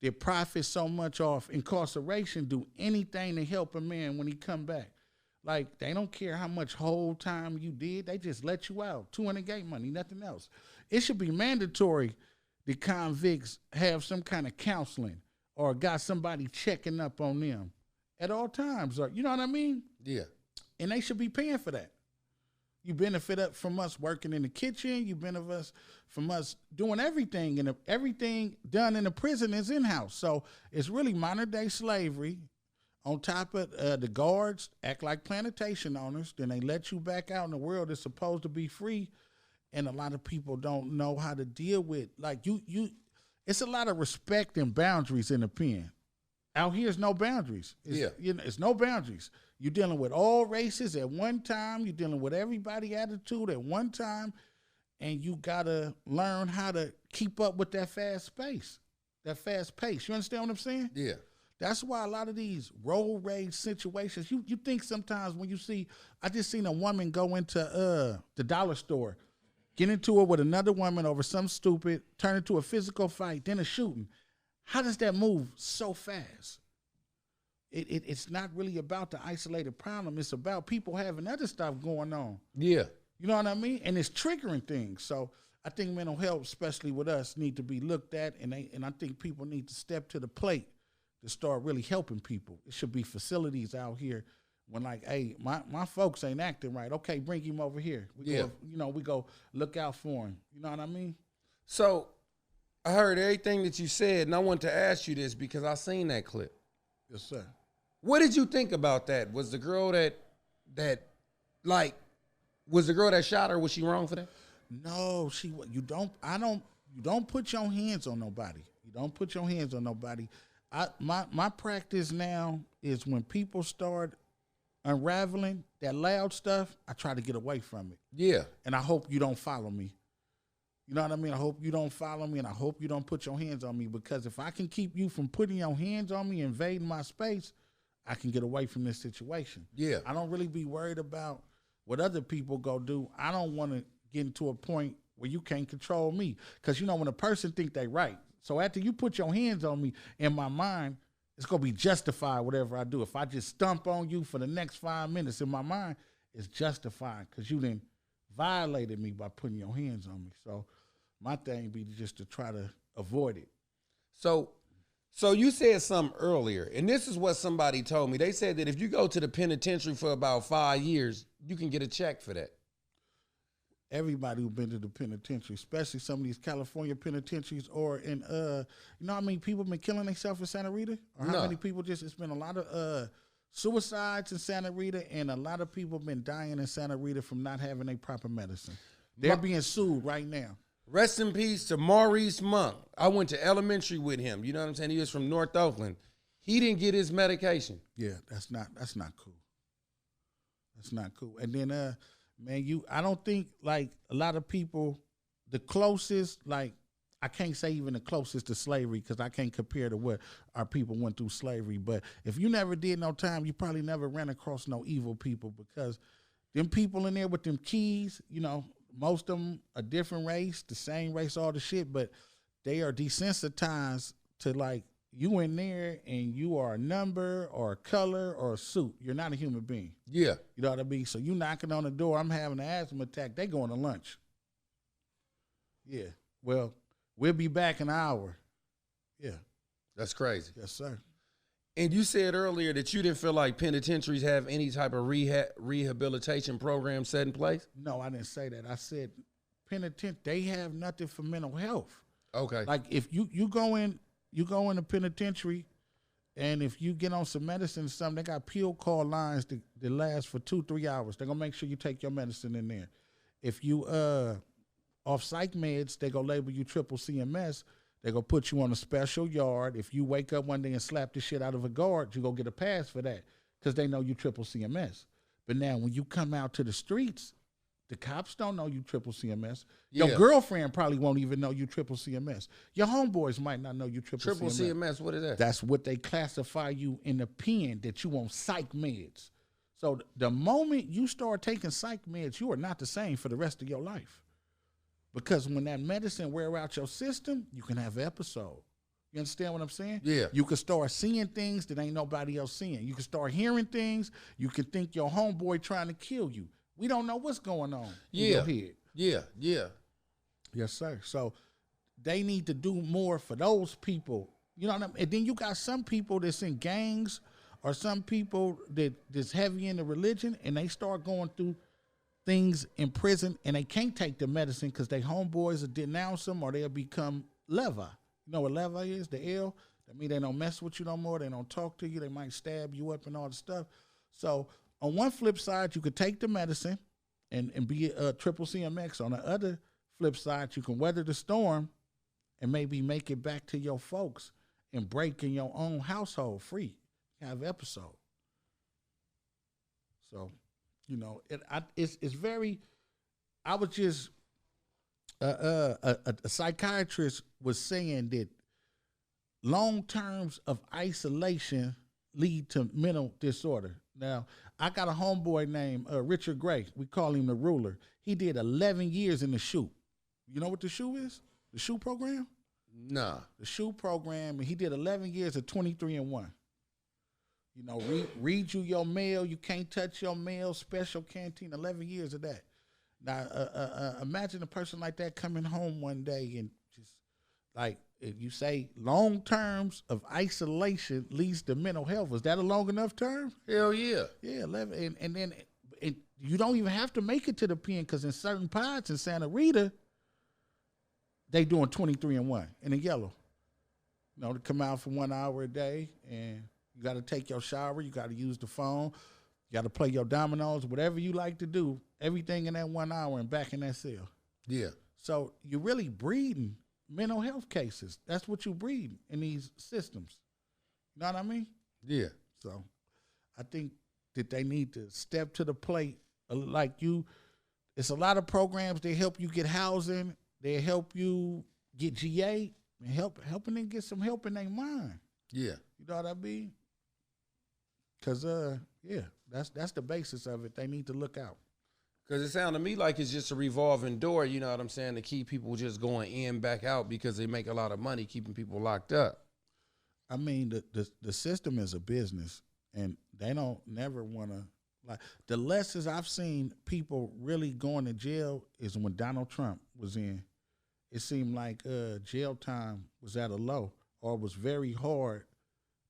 that profit so much off incarceration do anything to help a man when he come back. Like, they don't care how much whole time you did. They just let you out. 200 gate money, nothing else. It should be mandatory that convicts have some kind of counseling or got somebody checking up on them at all times. Or, you know what I mean? Yeah. And they should be paying for that. You benefit from us working in the kitchen. You benefit from us doing everything. And everything done in the prison is in-house. So it's really modern-day slavery. On top of the guards act like plantation owners, then they let you back out in the world that's supposed to be free, and a lot of people don't know how to deal with, like, you. It's a lot of respect and boundaries in the pen. Out here, there's no boundaries. It's no boundaries. You're dealing with all races at one time. You're dealing with everybody's attitude at one time, and you gotta learn how to keep up with that fast pace. You understand what I'm saying? Yeah. That's why a lot of these road rage situations, you think sometimes when you see, I just seen a woman go into the dollar store, get into it with another woman over some stupid, turn into a physical fight, then a shooting. How does that move so fast? It's not really about the isolated problem. It's about people having other stuff going on. Yeah. You know what I mean? And it's triggering things. So I think mental health, especially with us, need to be looked at, and I think people need to step to the plate to start really helping people. It should be facilities out here when, like, hey, my folks ain't acting right. Okay, bring him over here. We go look out for him. You know what I mean? So I heard everything that you said, and I wanted to ask you this because I seen that clip. Yes, sir. What did you think about that? Was the girl that was the girl that shot her, was she wrong for that? No, you don't put your hands on nobody. You don't put your hands on nobody. My practice now is when people start unraveling that loud stuff, I try to get away from it. Yeah. And I hope you don't follow me. You know what I mean? I hope you don't follow me, and I hope you don't put your hands on me, because if I can keep you from putting your hands on me, invading my space, I can get away from this situation. Yeah. I don't really be worried about what other people go do. I don't want to get into a point where you can't control me. Because, you know, when a person think they right, so after you put your hands on me, in my mind, it's going to be justified whatever I do. If I just stomp on you for the next 5 minutes, in my mind, it's justified because you didn't violated me by putting your hands on me. So my thing be just to try to avoid it. So you said something earlier, and this is what somebody told me. They said that if you go to the penitentiary for about 5 years, you can get a check for that. Everybody who's been to the penitentiary, especially some of these California penitentiaries, or in you know how many people been killing themselves in Santa Rita? Or how many people it's been a lot of suicides in Santa Rita, and a lot of people been dying in Santa Rita from not having a proper medicine. They're being sued right now. Rest in peace to Maurice Monk. I went to elementary with him. You know what I'm saying? He was from North Oakland. He didn't get his medication. Yeah, that's not cool. That's not cool. And then man, I don't think, like, a lot of people, the closest, like, I can't say even the closest to slavery, because I can't compare to what our people went through slavery. But if you never did no time, you probably never ran across no evil people, because them people in there with them keys, you know, most of them a different race, the same race, all the shit, but they are desensitized to, like, you in there and you are a number or a color or a suit. You're not a human being. Yeah. You know what I mean? So you knocking on the door, I'm having an asthma attack, they going to lunch. Yeah. Well, we'll be back in an hour. Yeah. That's crazy. Yes, sir. And you said earlier that you didn't feel like penitentiaries have any type of rehabilitation program set in place? No, I didn't say that. I said they have nothing for mental health. Okay. Like, if you go in a penitentiary, and if you get on some medicine or something, they got pill call lines that last for 2-3 hours. They're going to make sure you take your medicine in there. If you off psych meds, they going to label you triple CMS. They're going to put you on a special yard. If you wake up one day and slap the shit out of a guard, you go get a pass for that, because they know you triple CMS. But now when you come out to the streets, the cops don't know you triple CMS. Yeah. Your girlfriend probably won't even know you triple CMS. Your homeboys might not know you triple CMS. Triple CMS, what is that? That's what they classify you in the pen, that you on psych meds. So the moment you start taking psych meds, you are not the same for the rest of your life. Because when that medicine wear out your system, you can have an episode. You understand what I'm saying? Yeah. You can start seeing things that ain't nobody else seeing. You can start hearing things. You can think your homeboy trying to kill you. We don't know what's going on in your head. Yeah, yeah. Yes, sir. So they need to do more for those people. You know what I mean? And then you got some people that's in gangs, or some people that's heavy into religion, and they start going through things in prison, and they can't take the medicine because they homeboys will denounce them, or they'll become leva. You know what leva is? The L? That means they don't mess with you no more. They don't talk to you. They might stab you up and all the stuff. So on one flip side, you could take the medicine and be a triple CMX. On the other flip side, you can weather the storm and maybe make it back to your folks and break in your own household free. Have an episode. So, you know, it's very. I was just a psychiatrist was saying that long terms of isolation lead to mental disorder. Now, I got a homeboy named Richard Gray. We call him the ruler. He did 11 years in the SHU. You know what the SHU is? The SHU program? Nah. The SHU program, and he did 11 years of 23-and-1. You know, read you your mail. You can't touch your mail. Special canteen. 11 years of that. Now, imagine a person like that coming home one day and just, like, if you say long terms of isolation leads to mental health. Was that a long enough term? Hell yeah. Yeah, 11. And then you don't even have to make it to the pen, because in certain pods in Santa Rita, they doing 23-and-1 in the yellow. You know, to come out for 1 hour a day, and you got to take your shower. You got to use the phone. You got to play your dominoes, whatever you like to do, everything in that 1 hour and back in that cell. Yeah. So you're really breeding mental health cases. That's what you're breeding in these systems. You know what I mean? Yeah. So I think that they need to step to the plate. Like you, it's a lot of programs. They help you get housing. They help you get GA and helping them get some help in their mind. Yeah. You know what I mean? Because, that's the basis of it. They need to look out. Because it sounded to me like it's just a revolving door, you know what I'm saying, to keep people just going in, back out because they make a lot of money keeping people locked up. I mean, the system is a business, and they don't never want to, like, the lessons I've seen people really going to jail is when Donald Trump was in. It seemed like jail time was at a low, or it was very hard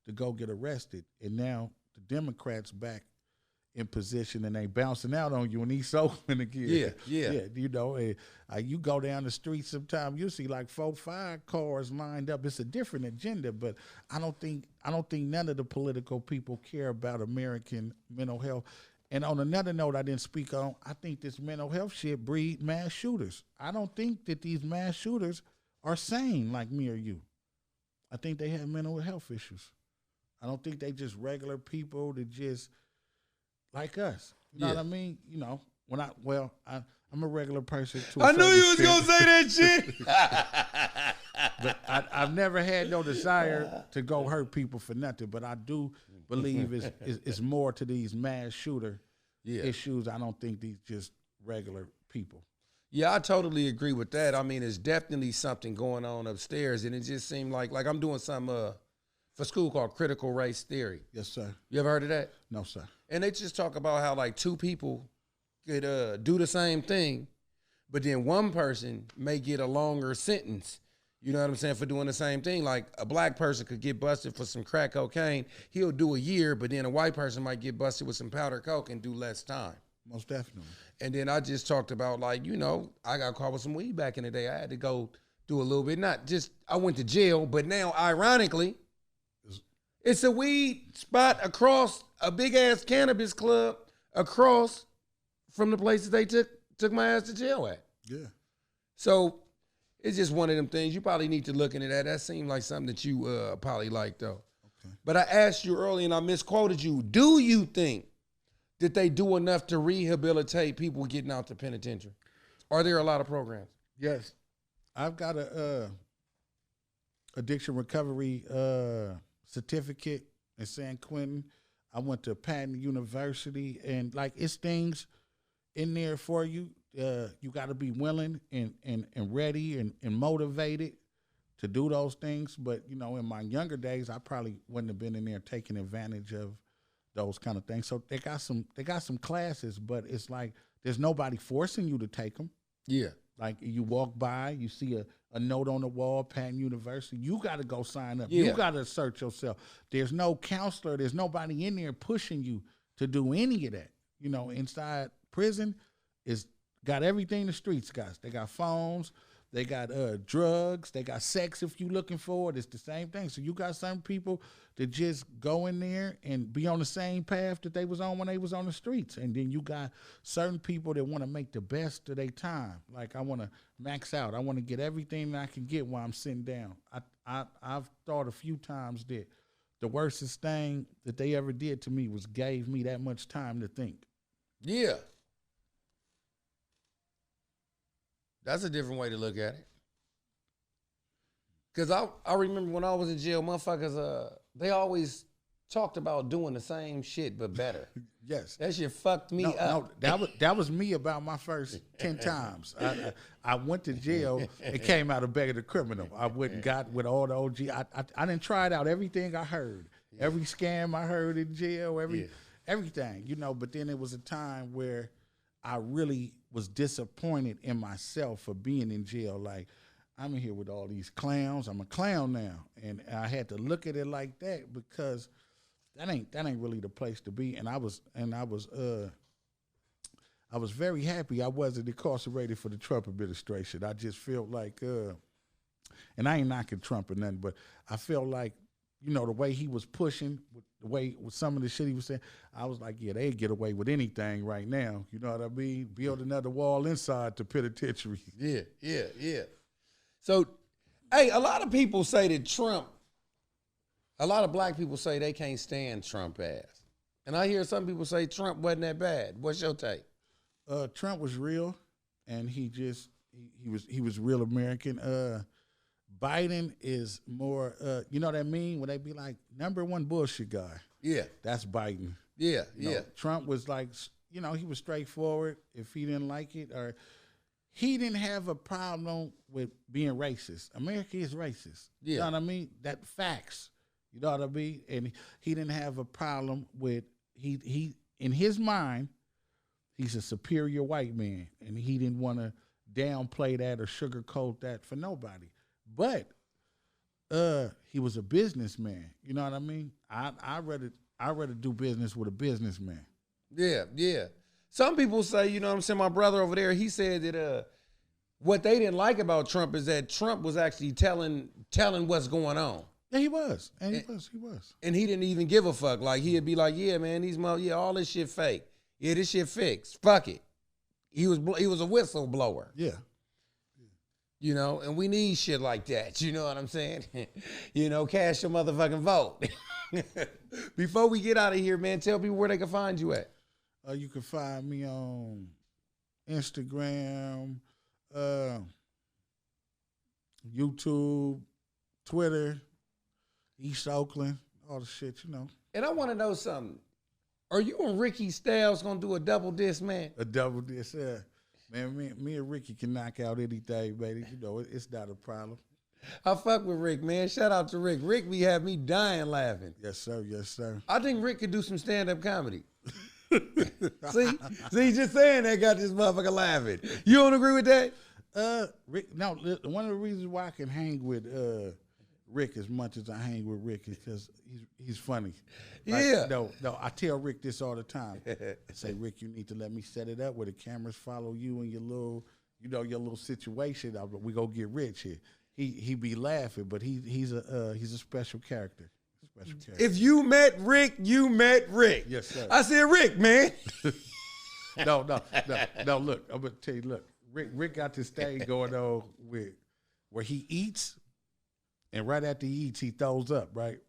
to go get arrested. And now the Democrats back in position and they bouncing out on you and he's open again. Yeah. You know, you go down the street sometime, you see like 4-5 cars lined up. It's a different agenda, but I don't think none of the political people care about American mental health. And on another note I didn't speak on, I think this mental health shit breed mass shooters. I don't think that these mass shooters are sane like me or you. I think they have mental health issues. I don't think they just regular people that just like us. You know what I mean? You know, I'm a regular person too. I knew you was going to say that shit. But I've never had no desire to go hurt people for nothing. But I do believe it's more to these mass shooter issues. I don't think these just regular people. Yeah, I totally agree with that. I mean, there's definitely something going on upstairs, and it just seemed like I'm doing something for school called critical race theory. Yes, sir. You ever heard of that? No, sir. And they just talk about how like two people could do the same thing, but then one person may get a longer sentence. You know what I'm saying, for doing the same thing. Like a black person could get busted for some crack cocaine. He'll do a year, but then a white person might get busted with some powder coke and do less time. Most definitely. And then I just talked about like, you know, I got caught with some weed back in the day. I had to go do a little bit. Not just, I went to jail, but now ironically, it's a weed spot across a big-ass cannabis club across from the places they took my ass to jail at. Yeah. So it's just one of them things. You probably need to look into that. That seemed like something that you probably like, though. Okay. But I asked you earlier, and I misquoted you. Do you think that they do enough to rehabilitate people getting out the penitentiary? Are there a lot of programs? Yes. I've got a addiction recovery certificate in San Quentin. I went to Patton University, and like it's things in there for you. You got to be willing and ready and motivated to do those things. But you know, in my younger days, I probably wouldn't have been in there taking advantage of those kind of things. So they got some classes, but it's like there's nobody forcing you to take them. Yeah. Like you walk by, you see a note on the wall, Patton University, you got to go sign up. Yeah. You got to assert yourself. There's no counselor. There's nobody in there pushing you to do any of that. You know, inside prison is got everything the streets got. They got phones. They got drugs. They got sex if you looking for it. It's the same thing. So you got some people that just go in there and be on the same path that they was on when they was on the streets. And then you got certain people that want to make the best of their time. Like I want to max out. I want to get everything that I can get while I'm sitting down. I've thought a few times that the worstest thing that they ever did to me was gave me that much time to think. Yeah. That's a different way to look at it. Because I remember when I was in jail, motherfuckers, they always talked about doing the same shit but better. Yes. That shit fucked me up. No, that was me about my first 10 times. I went to jail and came out a beggar the criminal. I went and got with all the OG. I didn't try it out everything I heard. Every scam I heard in jail, everything, you know. But then it was a time where I really was disappointed in myself for being in jail. Like, I'm in here with all these clowns. I'm a clown now. And I had to look at it like that because that ain't really the place to be. And I was very happy I wasn't incarcerated for the Trump administration. I just felt like, and I ain't knocking Trump or nothing, but I felt like, you know, the way he was pushing, with some of the shit he was saying, I was like, yeah, they'd get away with anything right now. You know what I mean? Build another wall inside the penitentiary. Yeah. So, hey, a lot of people say that Trump A lot of black people say they can't stand Trump ass. And I hear some people say Trump wasn't that bad. What's your take? Trump was real, and he was real American. Biden is more, you know what I mean? When they be like, #1 bullshit guy. Yeah. That's Biden. Yeah, You know, Trump was like, you know, he was straightforward if he didn't like it, or he didn't have a problem with being racist. America is racist. Yeah. You know what I mean? That facts. You know what I mean? And he didn't have a problem with, he in his mind, he's a superior white man, and he didn't want to downplay that or sugarcoat that for nobody. But he was a businessman. You know what I mean? I rather do business with a businessman. Yeah, yeah. Some people say, you know what I'm saying, my brother over there, he said that what they didn't like about Trump is that Trump was actually telling what's going on. Yeah, he was. And he was. And he didn't even give a fuck. Like, he'd be like, yeah, man, all this shit fake. Yeah, this shit fixed. Fuck it. He was a whistleblower. Yeah. You know, and we need shit like that. You know what I'm saying? You know, cast your motherfucking vote. Before we get out of here, man, tell people where they can find you at. You can find me on Instagram, YouTube, Twitter, East Oakland, all the shit, you know. And I want to know something. Are you and Ricky Styles going to do a double disc, man? A double disc, yeah. Man, me and Ricky can knock out anything, baby. You know, it's not a problem. I fuck with Rick, man. Shout out to Rick. Rick be have me dying laughing. Yes, sir. Yes, sir. I think Rick could do some stand-up comedy. See, just saying that got this motherfucker laughing. You don't agree with that? Rick, no, one of the reasons why I can hang with Rick as much as I hang with Rick is because he's funny. Like, yeah. No, I tell Rick this all the time. I say, Rick, you need to let me set it up where the cameras follow you and your little situation. We go get rich here. He be laughing, but he's a special character. If you met Rick, you met Rick. Yes, sir. I said Rick, man. No. Look, I'm gonna tell you. Look, Rick got this thing going on where he eats, and right after he eats, he throws up. Right.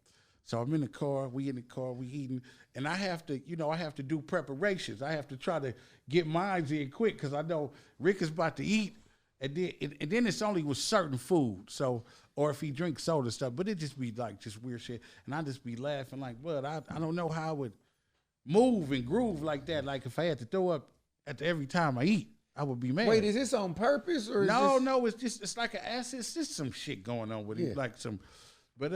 So I'm in the car. We eating, and I have to do preparations. I have to try to get mine in quick because I know Rick is about to eat, and then it's only with certain food. So. Or if he drinks soda stuff, but it just be like just weird shit. And I just be laughing like, but I don't know how I would move and groove like that. Like if I had to throw up every time I eat, I would be mad. Wait, is this on purpose or No, it's like it's just some shit going on with him. Like but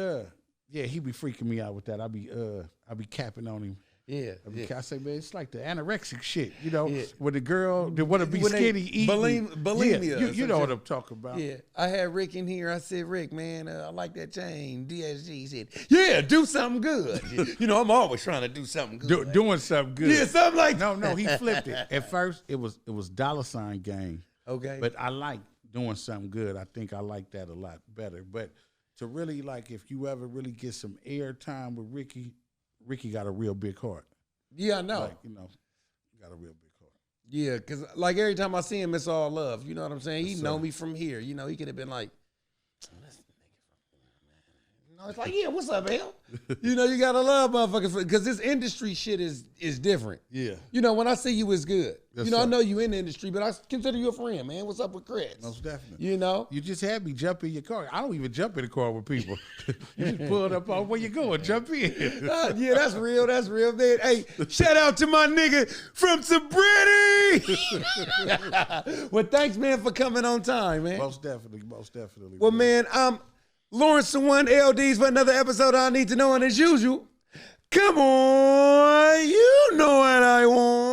yeah, he be freaking me out with that. I be capping on him. Yeah, I say, man, it's like the anorexic shit, you know, with the girl that want to be skinny, eating. Bulimia. Yeah, you know what I'm talking about. Yeah, I had Rick in here. I said, Rick, man, I like that chain. DSG he said, yeah, do something good. You know, I'm always trying to do something good. Doing something good. Yeah, something like that. No, he flipped it. At first, it was $ game. Okay. But I like doing something good. I think I like that a lot better. But to really, like, if you ever really get some air time with Ricky got a real big heart. Yeah, I know. Like, you know, got a real big heart. Yeah, because like every time I see him, it's all love. You know what I'm saying? He know me from here. You know, he could have been like, oh, that's the nigga from here, man. You know, it's like, yeah, what's up, L? You know, you got to love motherfuckers because this industry shit is different. Yeah. You know, when I see you, it's good. Yes, you know, sir. I know you in the industry, but I consider you a friend, man. What's up with Chris? Most definitely. You know? You just had me jump in your car. I don't even jump in the car with people. You just pulled up on where you going, jump in. Yeah, that's real, man. Hey, shout out to my nigga from Sobriety. Well, thanks, man, for coming on time, man. Most definitely. Well, man, I'm Lawrence the One, L-Deez for another episode of I Need to Know, and as usual, come on, you know what I want.